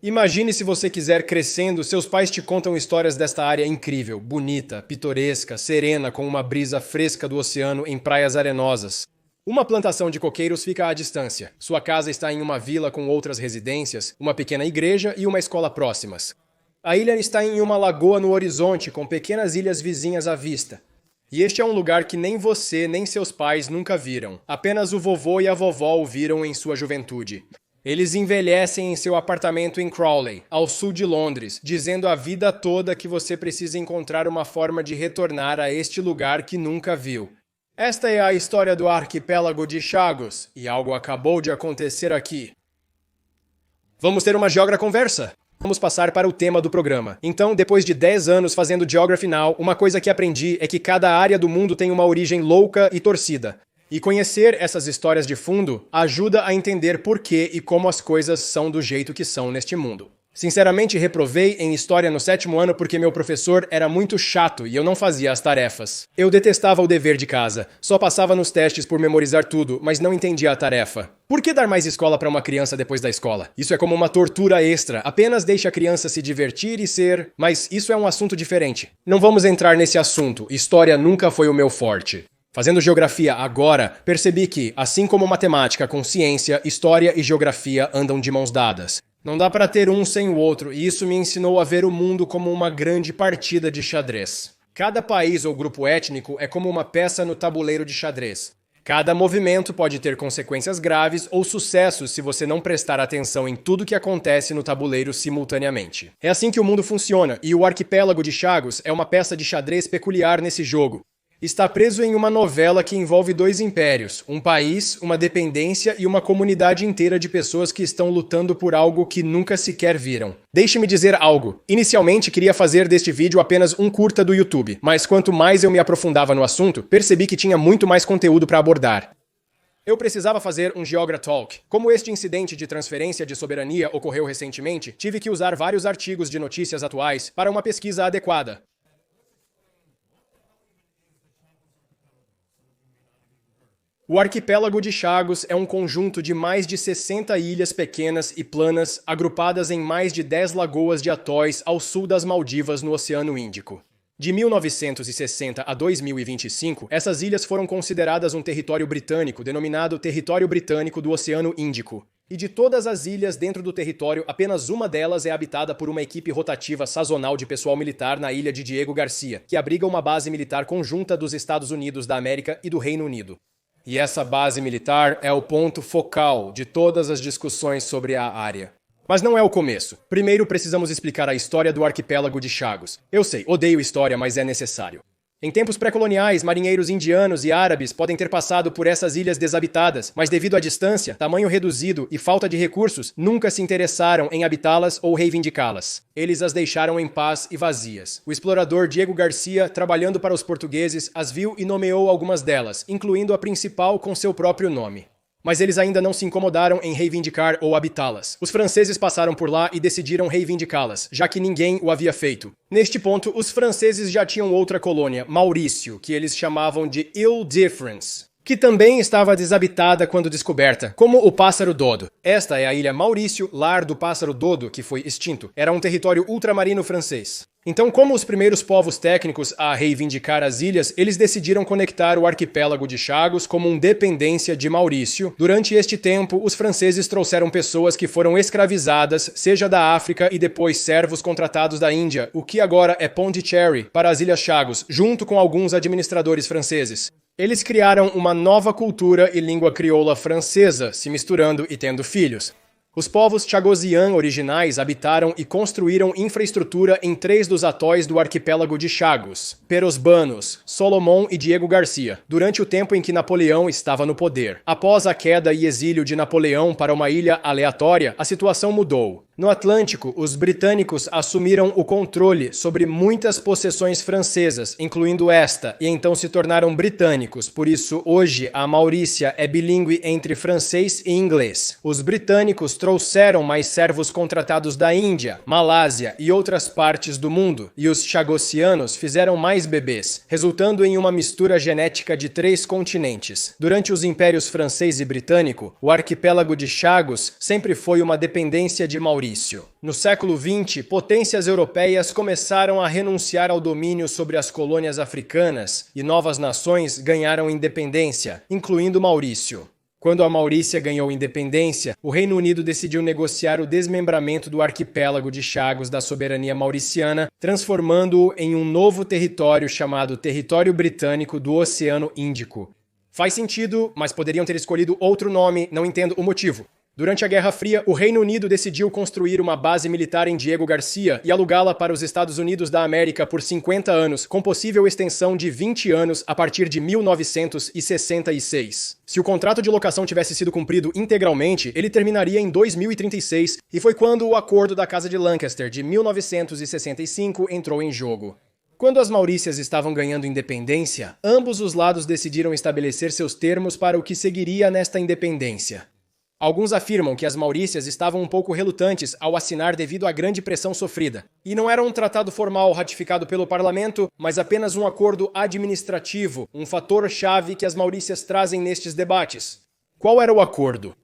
Imagine se você quiser crescendo, seus pais te contam histórias desta área incrível, bonita, pitoresca, serena, com uma brisa fresca do oceano em praias arenosas. Uma plantação de coqueiros fica à distância. Sua casa está em uma vila com outras residências, uma pequena igreja e uma escola próximas. A ilha está em uma lagoa no horizonte, com pequenas ilhas vizinhas à vista. E este é um lugar que nem você nem seus pais nunca viram. Apenas o vovô e a vovó o viram em sua juventude. Eles envelhecem em seu apartamento em Crawley, ao sul de Londres, dizendo a vida toda que você precisa encontrar uma forma de retornar a este lugar que nunca viu. Esta é a história do arquipélago de Chagos, e algo acabou de acontecer aqui. Vamos ter uma Geogra-conversa? Vamos passar para o tema do programa. Então, depois de 10 anos fazendo Geography Now, uma coisa que aprendi é que cada área do mundo tem uma origem louca e torcida. E conhecer essas histórias de fundo ajuda a entender por que e como as coisas são do jeito que são neste mundo. Sinceramente, reprovei em História no 7º ano porque meu professor era muito chato e eu não fazia as tarefas. Eu detestava o dever de casa, só passava nos testes por memorizar tudo, mas não entendia a tarefa. Por que dar mais escola para uma criança depois da escola? Isso é como uma tortura extra, apenas deixe a criança se divertir e ser... Mas isso é um assunto diferente. Não vamos entrar nesse assunto, história nunca foi o meu forte. Fazendo geografia agora, percebi que, assim como matemática com ciência, história e geografia andam de mãos dadas. Não dá para ter um sem o outro, e isso me ensinou a ver o mundo como uma grande partida de xadrez. Cada país ou grupo étnico é como uma peça no tabuleiro de xadrez. Cada movimento pode ter consequências graves ou sucessos se você não prestar atenção em tudo que acontece no tabuleiro simultaneamente. É assim que o mundo funciona, e o arquipélago de Chagos é uma peça de xadrez peculiar nesse jogo. Está preso em uma novela que envolve 2 impérios, um país, uma dependência e uma comunidade inteira de pessoas que estão lutando por algo que nunca sequer viram. Deixe-me dizer algo. Inicialmente queria fazer deste vídeo apenas um curta do YouTube, mas quanto mais eu me aprofundava no assunto, percebi que tinha muito mais conteúdo para abordar. Eu precisava fazer um Geogra Talk. Como este incidente de transferência de soberania ocorreu recentemente, tive que usar vários artigos de notícias atuais para uma pesquisa adequada. O arquipélago de Chagos é um conjunto de mais de 60 ilhas pequenas e planas agrupadas em mais de 10 lagoas de atóis ao sul das Maldivas no Oceano Índico. De 1960 a 2025, essas ilhas foram consideradas um território britânico, denominado Território Britânico do Oceano Índico. E de todas as ilhas dentro do território, apenas uma delas é habitada por uma equipe rotativa sazonal de pessoal militar na ilha de Diego Garcia, que abriga uma base militar conjunta dos Estados Unidos da América e do Reino Unido. E essa base militar é o ponto focal de todas as discussões sobre a área. Mas não é o começo. Primeiro precisamos explicar a história do arquipélago de Chagos. Eu sei, odeio história, mas é necessário. Em tempos pré-coloniais, marinheiros indianos e árabes podem ter passado por essas ilhas desabitadas, mas devido à distância, tamanho reduzido e falta de recursos, nunca se interessaram em habitá-las ou reivindicá-las. Eles as deixaram em paz e vazias. O explorador Diego Garcia, trabalhando para os portugueses, as viu e nomeou algumas delas, incluindo a principal com seu próprio nome. Mas eles ainda não se incomodaram em reivindicar ou habitá-las. Os franceses passaram por lá e decidiram reivindicá-las, já que ninguém o havia feito. Neste ponto, os franceses já tinham outra colônia, Maurício, que eles chamavam de Ile-de-France, que também estava desabitada quando descoberta, como o pássaro dodo. Esta é a ilha Maurício, lar do pássaro dodo, que foi extinto. Era um território ultramarino francês. Então, como os primeiros povos técnicos a reivindicar as ilhas, eles decidiram conectar o arquipélago de Chagos como uma dependência de Maurício. Durante este tempo, os franceses trouxeram pessoas que foram escravizadas, seja da África e depois servos contratados da Índia, o que agora é Pondicherry, para as Ilhas Chagos, junto com alguns administradores franceses. Eles criaram uma nova cultura e língua crioula francesa, se misturando e tendo filhos. Os povos chagosian originais habitaram e construíram infraestrutura em 3 dos atóis do arquipélago de Chagos, Perosbanos, Solomon e Diego Garcia, durante o tempo em que Napoleão estava no poder. Após a queda e exílio de Napoleão para uma ilha aleatória, a situação mudou. No Atlântico, os britânicos assumiram o controle sobre muitas possessões francesas, incluindo esta, e então se tornaram britânicos. Por isso, hoje, a Maurícia é bilíngue entre francês e inglês. Os britânicos trouxeram mais servos contratados da Índia, Malásia e outras partes do mundo, e os chagosianos fizeram mais bebês, resultando em uma mistura genética de 3 continentes. Durante os impérios francês e britânico, o arquipélago de Chagos sempre foi uma dependência de Maurícia Maurício. No século XX, potências europeias começaram a renunciar ao domínio sobre as colônias africanas e novas nações ganharam independência, incluindo Maurício. Quando a Maurícia ganhou independência, o Reino Unido decidiu negociar o desmembramento do arquipélago de Chagos da soberania mauriciana, transformando-o em um novo território chamado Território Britânico do Oceano Índico. Faz sentido, mas poderiam ter escolhido outro nome, não entendo o motivo. Durante a Guerra Fria, o Reino Unido decidiu construir uma base militar em Diego Garcia e alugá-la para os Estados Unidos da América por 50 anos, com possível extensão de 20 anos a partir de 1966. Se o contrato de locação tivesse sido cumprido integralmente, ele terminaria em 2036, e foi quando o Acordo da Casa de Lancaster, de 1965, entrou em jogo. Quando as Maurícias estavam ganhando independência, ambos os lados decidiram estabelecer seus termos para o que seguiria nesta independência. Alguns afirmam que as Maurícias estavam um pouco relutantes ao assinar devido à grande pressão sofrida. E não era um tratado formal ratificado pelo parlamento, mas apenas um acordo administrativo, um fator-chave que as Maurícias trazem nestes debates. Qual era o acordo?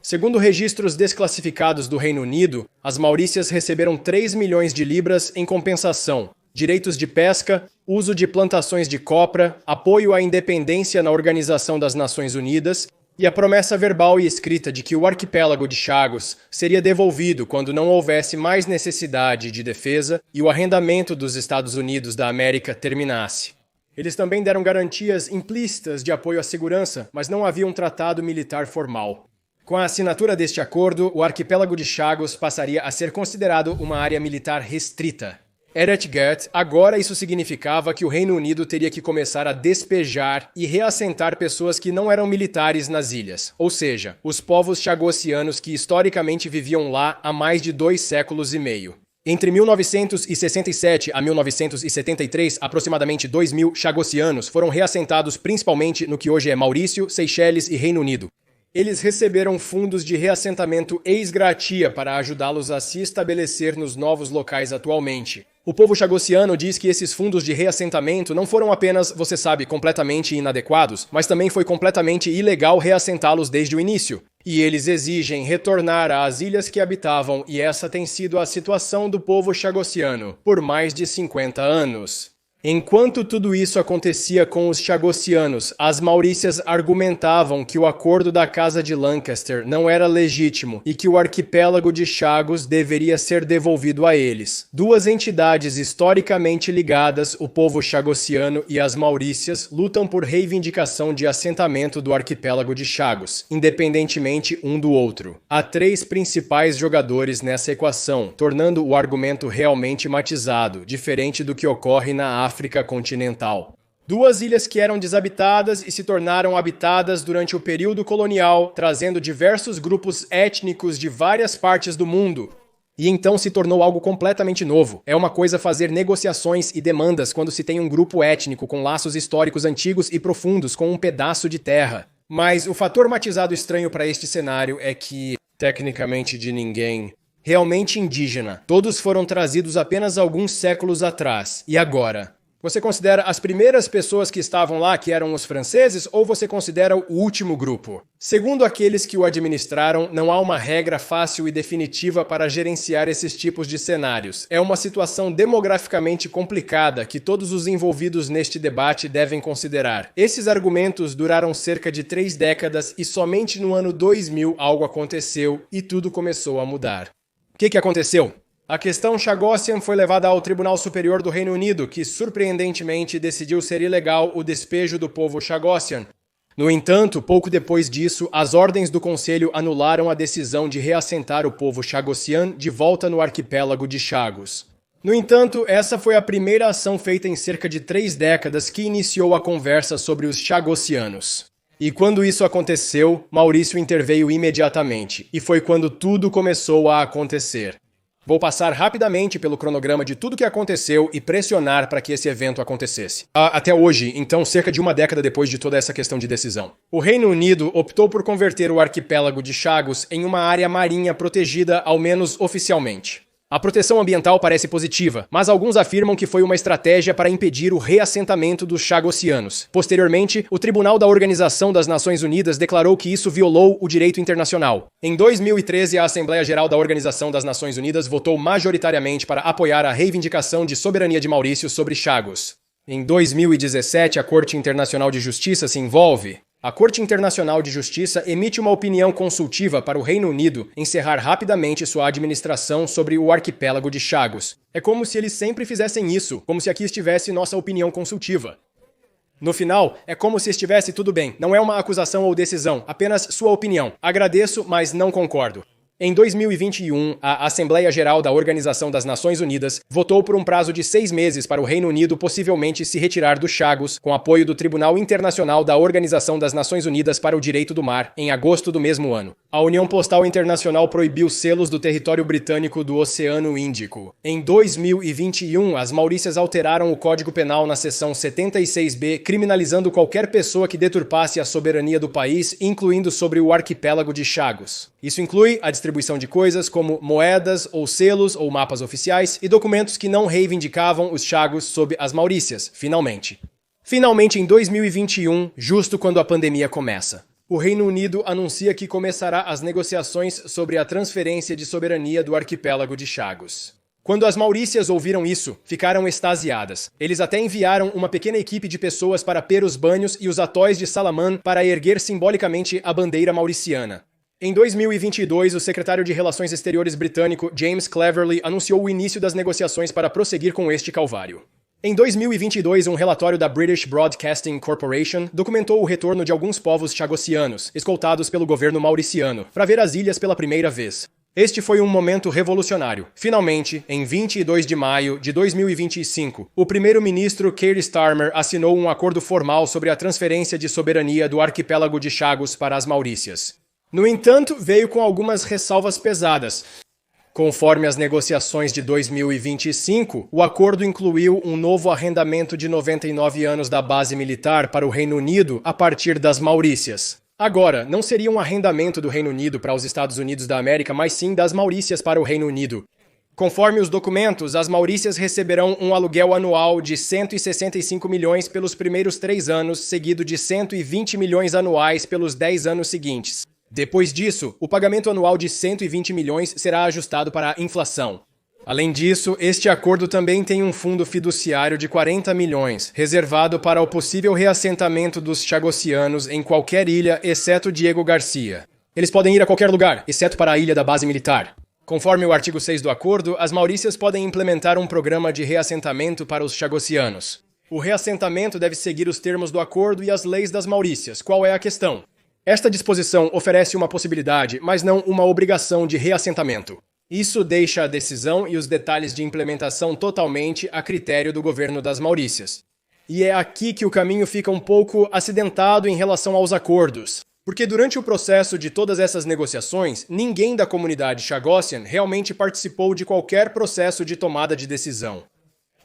Segundo registros desclassificados do Reino Unido, as Maurícias receberam 3 milhões de libras em compensação, direitos de pesca, uso de plantações de copra, apoio à independência na Organização das Nações Unidas e a promessa verbal e escrita de que o arquipélago de Chagos seria devolvido quando não houvesse mais necessidade de defesa e o arrendamento dos Estados Unidos da América terminasse. Eles também deram garantias implícitas de apoio à segurança, mas não havia um tratado militar formal. Com a assinatura deste acordo, o arquipélago de Chagos passaria a ser considerado uma área militar restrita. Eretgat, agora isso significava que o Reino Unido teria que começar a despejar e reassentar pessoas que não eram militares nas ilhas, ou seja, os povos chagosianos que historicamente viviam lá há mais de 2 séculos e meio. Entre 1967 a 1973, aproximadamente 2.000 chagosianos foram reassentados principalmente no que hoje é Maurício, Seychelles e Reino Unido. Eles receberam fundos de reassentamento ex gratia para ajudá-los a se estabelecer nos novos locais atualmente. O povo chagosiano diz que esses fundos de reassentamento não foram apenas, você sabe, completamente inadequados, mas também foi completamente ilegal reassentá-los desde o início. E eles exigem retornar às ilhas que habitavam, e essa tem sido a situação do povo chagosiano por mais de 50 anos. Enquanto tudo isso acontecia com os chagosianos, as Maurícias argumentavam que o acordo da Casa de Lancaster não era legítimo e que o arquipélago de Chagos deveria ser devolvido a eles. Duas entidades historicamente ligadas, o povo chagosiano e as Maurícias, lutam por reivindicação de assentamento do arquipélago de Chagos, independentemente um do outro. Há 3 principais jogadores nessa equação, tornando o argumento realmente matizado, diferente do que ocorre na África continental. 2 ilhas que eram desabitadas e se tornaram habitadas durante o período colonial, trazendo diversos grupos étnicos de várias partes do mundo. E então se tornou algo completamente novo. É uma coisa fazer negociações e demandas quando se tem um grupo étnico com laços históricos antigos e profundos com um pedaço de terra. Mas o fator matizado estranho para este cenário é que, tecnicamente de ninguém, realmente indígena, todos foram trazidos apenas alguns séculos atrás. E agora? Você considera as primeiras pessoas que estavam lá, que eram os franceses, ou você considera o último grupo? Segundo aqueles que o administraram, não há uma regra fácil e definitiva para gerenciar esses tipos de cenários. É uma situação demograficamente complicada que todos os envolvidos neste debate devem considerar. Esses argumentos duraram cerca de 3 décadas e somente no ano 2000 algo aconteceu e tudo começou a mudar. O que aconteceu? A questão Chagosian foi levada ao Tribunal Superior do Reino Unido, que surpreendentemente decidiu ser ilegal o despejo do povo Chagosian. No entanto, pouco depois disso, as ordens do Conselho anularam a decisão de reassentar o povo Chagosian de volta no arquipélago de Chagos. No entanto, essa foi a primeira ação feita em cerca de 3 décadas que iniciou a conversa sobre os chagosianos. E quando isso aconteceu, Maurício interveio imediatamente, e foi quando tudo começou a acontecer. Vou passar rapidamente pelo cronograma de tudo que aconteceu e pressionar para que esse evento acontecesse. Até hoje, então cerca de 1 década depois de toda essa questão de decisão. O Reino Unido optou por converter o arquipélago de Chagos em uma área marinha protegida, ao menos oficialmente. A proteção ambiental parece positiva, mas alguns afirmam que foi uma estratégia para impedir o reassentamento dos chagosianos. Posteriormente, o Tribunal da Organização das Nações Unidas declarou que isso violou o direito internacional. Em 2013, a Assembleia Geral da Organização das Nações Unidas votou majoritariamente para apoiar a reivindicação de soberania de Maurício sobre Chagos. Em 2017, a Corte Internacional de Justiça se envolve. A Corte Internacional de Justiça emite uma opinião consultiva para o Reino Unido encerrar rapidamente sua administração sobre o arquipélago de Chagos. É como se eles sempre fizessem isso, como se aqui estivesse nossa opinião consultiva. No final, é como se estivesse tudo bem. Não é uma acusação ou decisão, apenas sua opinião. Agradeço, mas não concordo. Em 2021, a Assembleia Geral da Organização das Nações Unidas votou por um prazo de 6 meses para o Reino Unido possivelmente se retirar do Chagos, com apoio do Tribunal Internacional da Organização das Nações Unidas para o Direito do Mar, em agosto do mesmo ano. A União Postal Internacional proibiu selos do território britânico do Oceano Índico. Em 2021, as Maurícias alteraram o Código Penal na seção 76B, criminalizando qualquer pessoa que deturpasse a soberania do país, incluindo sobre o arquipélago de Chagos. Isso inclui a distribuição de coisas como moedas ou selos ou mapas oficiais e documentos que não reivindicavam os Chagos sob as Maurícias, finalmente. Finalmente, em 2021, justo quando a pandemia começa, o Reino Unido anuncia que começará as negociações sobre a transferência de soberania do arquipélago de Chagos. Quando as Maurícias ouviram isso, ficaram extasiadas. Eles até enviaram uma pequena equipe de pessoas para Perus Banhos e os atóis de Salaman para erguer simbolicamente a bandeira mauriciana. Em 2022, o secretário de Relações Exteriores britânico James Cleverly anunciou o início das negociações para prosseguir com este calvário. Em 2022, um relatório da British Broadcasting Corporation documentou o retorno de alguns povos chagosianos, escoltados pelo governo mauriciano, para ver as ilhas pela primeira vez. Este foi um momento revolucionário. Finalmente, em 22 de maio de 2025, o primeiro-ministro Keir Starmer assinou um acordo formal sobre a transferência de soberania do arquipélago de Chagos para as Maurícias. No entanto, veio com algumas ressalvas pesadas. Conforme as negociações de 2025, o acordo incluiu um novo arrendamento de 99 anos da base militar para o Reino Unido a partir das Maurícias. Agora, não seria um arrendamento do Reino Unido para os Estados Unidos da América, mas sim das Maurícias para o Reino Unido. Conforme os documentos, as Maurícias receberão um aluguel anual de 165 milhões pelos primeiros 3 anos, seguido de 120 milhões anuais pelos 10 anos seguintes. Depois disso, o pagamento anual de 120 milhões será ajustado para a inflação. Além disso, este acordo também tem um fundo fiduciário de 40 milhões, reservado para o possível reassentamento dos chagosianos em qualquer ilha, exceto Diego Garcia. Eles podem ir a qualquer lugar, exceto para a ilha da base militar. Conforme o artigo 6 do acordo, as Maurícias podem implementar um programa de reassentamento para os chagosianos. O reassentamento deve seguir os termos do acordo e as leis das Maurícias. Qual é a questão? Esta disposição oferece uma possibilidade, mas não uma obrigação de reassentamento. Isso deixa a decisão e os detalhes de implementação totalmente a critério do governo das Maurícias. E é aqui que o caminho fica um pouco acidentado em relação aos acordos. Porque durante o processo de todas essas negociações, ninguém da comunidade Chagossian realmente participou de qualquer processo de tomada de decisão.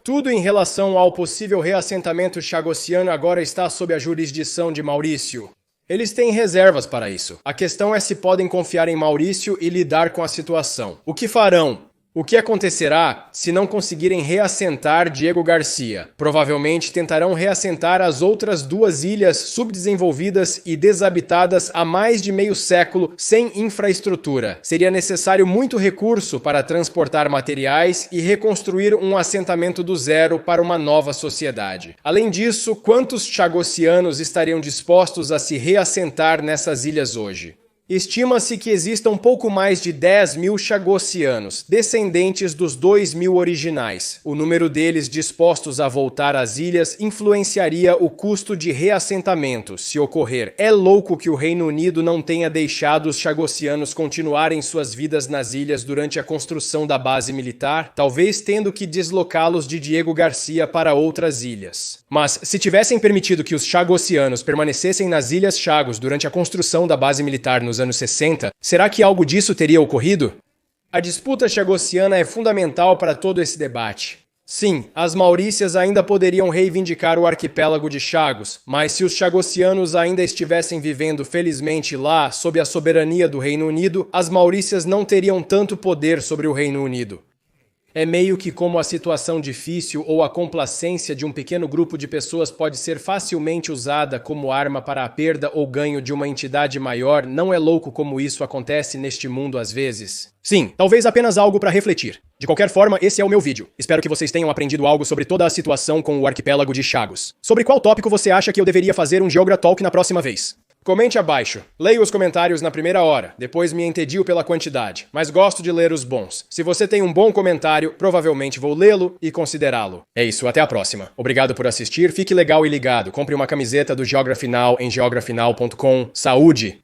Tudo em relação ao possível reassentamento chagossiano agora está sob a jurisdição de Maurício. Eles têm reservas para isso. A questão é se podem confiar em Maurício e lidar com a situação. O que farão? O que acontecerá se não conseguirem reassentar Diego Garcia? Provavelmente tentarão reassentar as outras 2 ilhas subdesenvolvidas e desabitadas há mais de meio século sem infraestrutura. Seria necessário muito recurso para transportar materiais e reconstruir um assentamento do zero para uma nova sociedade. Além disso, quantos chagossianos estariam dispostos a se reassentar nessas ilhas hoje? Estima-se que existam pouco mais de 10 mil chagossianos, descendentes dos 2 mil originais. O número deles dispostos a voltar às ilhas influenciaria o custo de reassentamento, se ocorrer. É louco que o Reino Unido não tenha deixado os chagossianos continuarem suas vidas nas ilhas durante a construção da base militar, talvez tendo que deslocá-los de Diego Garcia para outras ilhas. Mas, se tivessem permitido que os chagossianos permanecessem nas Ilhas Chagos durante a construção da base militar nos anos 60, será que algo disso teria ocorrido? A disputa chagossiana é fundamental para todo esse debate. Sim, as Maurícias ainda poderiam reivindicar o arquipélago de Chagos, mas se os chagossianos ainda estivessem vivendo felizmente lá, sob a soberania do Reino Unido, as Maurícias não teriam tanto poder sobre o Reino Unido. É meio que como a situação difícil ou a complacência de um pequeno grupo de pessoas pode ser facilmente usada como arma para a perda ou ganho de uma entidade maior. Não é louco como isso acontece neste mundo às vezes? Sim, talvez apenas algo para refletir. De qualquer forma, esse é o meu vídeo. Espero que vocês tenham aprendido algo sobre toda a situação com o arquipélago de Chagos. Sobre qual tópico você acha que eu deveria fazer um Geogra Talk na próxima vez? Comente abaixo. Leio os comentários na primeira hora, depois me entedio pela quantidade, mas gosto de ler os bons. Se você tem um bom comentário, provavelmente vou lê-lo e considerá-lo. É isso, até a próxima. Obrigado por assistir, fique legal e ligado. Compre uma camiseta do Geography Now em geographynow.com. Saúde!